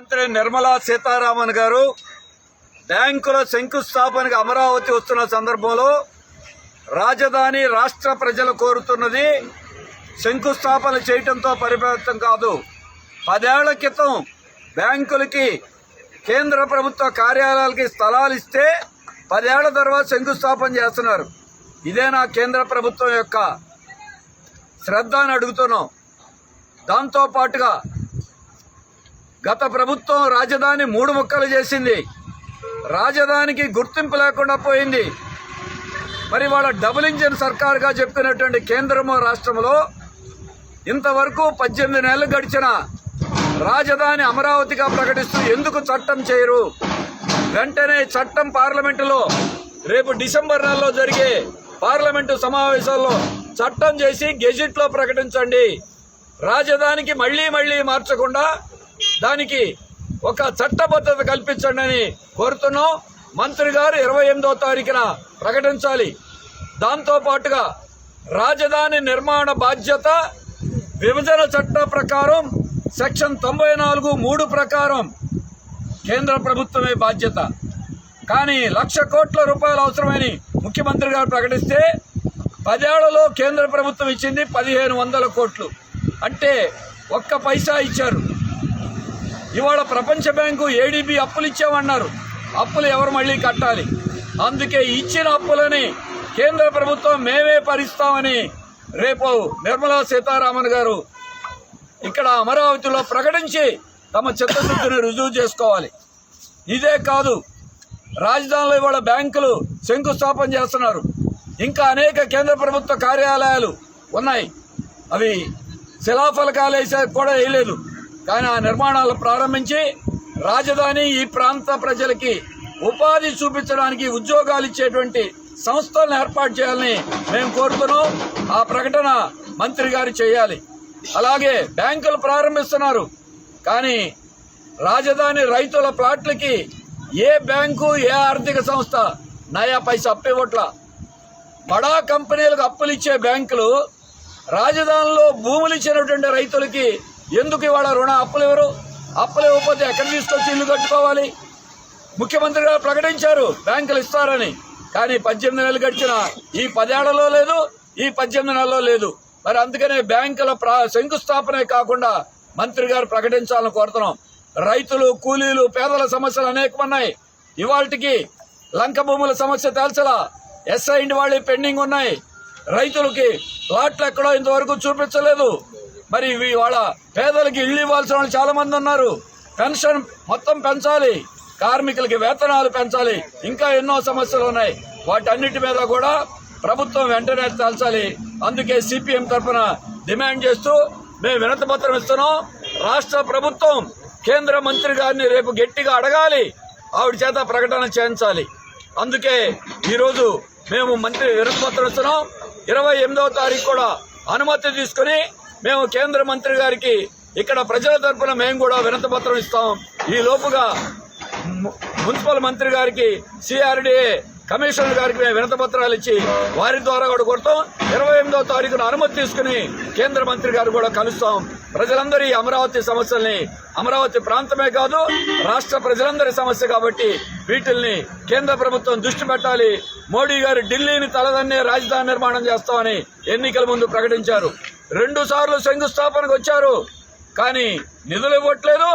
మంత్రి నిర్మలా సీతారామన్ గారు బ్యాంకుల శంకుస్థాపనకు అమరావతి వస్తున్న సందర్భంలో రాజధాని రాష్ట్ర ప్రజలు కోరుతున్నది శంకుస్థాపన చేయడంతో పరిమితం కాదు. 10 ఏళ్ల క్రితం బ్యాంకులకి కేంద్ర ప్రభుత్వ కార్యాలయాలకి స్థలాలు ఇస్తే 10 ఏళ్ల తర్వాత శంకుస్థాపన చేస్తున్నారు. ఇదేనా కేంద్ర ప్రభుత్వం యొక్క శ్రద్ధ అని అడుగుతున్నాం. దాంతో పాటుగా గత ప్రభుత్వం రాజధాని 3 ముక్కలు చేసింది. రాజధానికి గుర్తింపు లేకుండా పోయింది. మరి వాళ్ళ డబుల్ ఇంజిన్ సర్కారుగా చెప్పుకున్నటువంటి కేంద్రము రాష్ట్రంలో ఇంతవరకు 18 నెలలు గడిచిన రాజధాని అమరావతిగా ప్రకటిస్తూ ఎందుకు చట్టం చేయరు? వెంటనే చట్టం పార్లమెంటులో రేపు డిసెంబర్ నెలలో జరిగే పార్లమెంటు సమావేశాల్లో చట్టం చేసి గెజిట్లో ప్రకటించండి. రాజధానికి మళ్లీ మార్చకుండా దానికి ఒక చట్టబద్ధత కల్పించండి అని కోరుతున్నాం. మంత్రి గారు 28వ తారీఖున ప్రకటించాలి. దాంతో పాటుగా రాజధాని నిర్మాణ బాధ్యత విభజన చట్ట ప్రకారం సెక్షన్ 94(3) ప్రకారం కేంద్ర ప్రభుత్వమే బాధ్యత. కానీ 1,00,000 కోట్ల రూపాయలు అవసరమని ముఖ్యమంత్రి గారు ప్రకటిస్తే 10 ఏళ్లలో కేంద్ర ప్రభుత్వం ఇచ్చింది 1,500 కోట్లు. అంటే ఒక్క పైసా ఇచ్చారు. ఇవాళ ప్రపంచ బ్యాంకు ఏడీబీ అప్పులు ఇచ్చామన్నారు. అప్పులు ఎవరు మళ్ళీ కట్టాలి? అందుకే ఇచ్చిన అప్పులని కేంద్ర ప్రభుత్వం మేమే భరిస్తామని రేపు నిర్మలా సీతారామన్ గారు ఇక్కడ అమరావతిలో ప్రకటించి తమ చిత్తశుద్ధిని రుజువు చేసుకోవాలి. ఇదే కాదు, రాజధానిలో ఇవాళ బ్యాంకులు శంకుస్థాపన చేస్తున్నారు. ఇంకా అనేక కేంద్ర ప్రభుత్వ కార్యాలయాలు ఉన్నాయి. అవి శిలాఫలకాలు కూడా వేయలేదు. కానీ ఆ నిర్మాణాలు ప్రారంభించి రాజధాని ఈ ప్రాంత ప్రజలకి ఉపాధి చూపించడానికి ఉద్యోగాలు ఇచ్చేటువంటి సంస్థలను ఏర్పాటు చేయాలని మేము కోరుతున్నాం. ఆ ప్రకటన మంత్రి గారు చేయాలి. అలాగే బ్యాంకులు ప్రారంభిస్తున్నారు. కానీ రాజధాని రైతుల ప్లాట్లకి ఏ బ్యాంకు ఏ ఆర్థిక సంస్థ నయా పైసా అప్పివ్వట్ల. బడా కంపెనీలకు అప్పులు ఇచ్చే బ్యాంకులు రాజధానిలో భూములు ఇచ్చినటువంటి రైతులకి ఎందుకు ఇవాళ అప్పులు ఎవరు? అప్పులు ఇవ్వకపోతే ఎక్కడ తీసుకొచ్చి ఇల్లు కట్టుకోవాలి? ముఖ్యమంత్రి గారు ప్రకటించారు బ్యాంకులు ఇస్తారని. కానీ 18 నెలలు గడిచిన ఈ 10 ఏళ్లలో లేదు, ఈ 18 నెలల్లో లేదు. మరి అందుకనే బ్యాంకుల శంకుస్థాపనే కాకుండా మంత్రి గారు ప్రకటించాలని కోరుతున్నాం. రైతులు, కూలీలు, పేదల సమస్యలు అనేకమన్నాయి. ఇవాళకి లంక భూముల సమస్య తేల్చలా. ఎస్ఐండ్ వాళ్ళు పెండింగ్ ఉన్నాయి. రైతులకి ప్లాట్లు ఎక్కడో ఇంతవరకు చూపించలేదు. మరి వాళ్ళ పేదలకి ఇళ్లు ఇవ్వాల్సిన వాళ్ళు చాలా మంది ఉన్నారు. పెన్షన్ మొత్తం పెంచాలి, కార్మికులకి వేతనాలు పెంచాలి, ఇంకా ఎన్నో సమస్యలు ఉన్నాయి. వాటన్నిటి మీద కూడా ప్రభుత్వం వెంటనే తేల్చాలి. అందుకే సిపిఎం తరఫున డిమాండ్ చేస్తూ మేము వినతి పత్రం ఇస్తున్నాం. రాష్ట్ర ప్రభుత్వం కేంద్ర మంత్రి గారిని రేపు గట్టిగా అడగాలి, ఆవిడ చేత ప్రకటన చేయించాలి. అందుకే ఈరోజు మేము మంత్రి వినతి పత్రం ఇస్తున్నాం. 28వ తారీఖు కూడా అనుమతి తీసుకుని మేము కేంద్ర మంత్రి గారికి ఇక్కడ ప్రజల తరఫున మేము కూడా వినతి పత్రం ఇస్తాం. ఈ లోపుగా మున్సిపల్ మంత్రి గారికి, సిఆర్డీఏ కమిషనర్ గారికి మేము వినతి పత్రాలు ఇచ్చి వారి ద్వారా కూడా కొడతాం. 28వ తారీఖున అనుమతి తీసుకుని కేంద్ర మంత్రి గారు కూడా కలుస్తాం. ప్రజలందరి అమరావతి సమస్యల్ని, అమరావతి ప్రాంతమే కాదు రాష్ట్ర ప్రజలందరి సమస్య కాబట్టి వీటిల్ని కేంద్ర ప్రభుత్వం దృష్టి పెట్టాలి. మోడీ గారు ఢిల్లీని తలదన్నే రాజధాని నిర్మాణం చేస్తామని ఎన్నికల ముందు ప్రకటించారు. 2 సార్లు శంకుస్థాపనకు వచ్చారు. కానీ నిధులు ఇవ్వట్లేదు,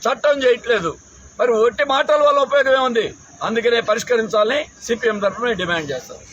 చట్టం చేయట్లేదు. మరి ఒట్టి మాటల వల్ల ఉపయోగం ఏముంది? అందుకనే పరిష్కరించాలని సిపిఎం తరఫున డిమాండ్ చేస్తారు.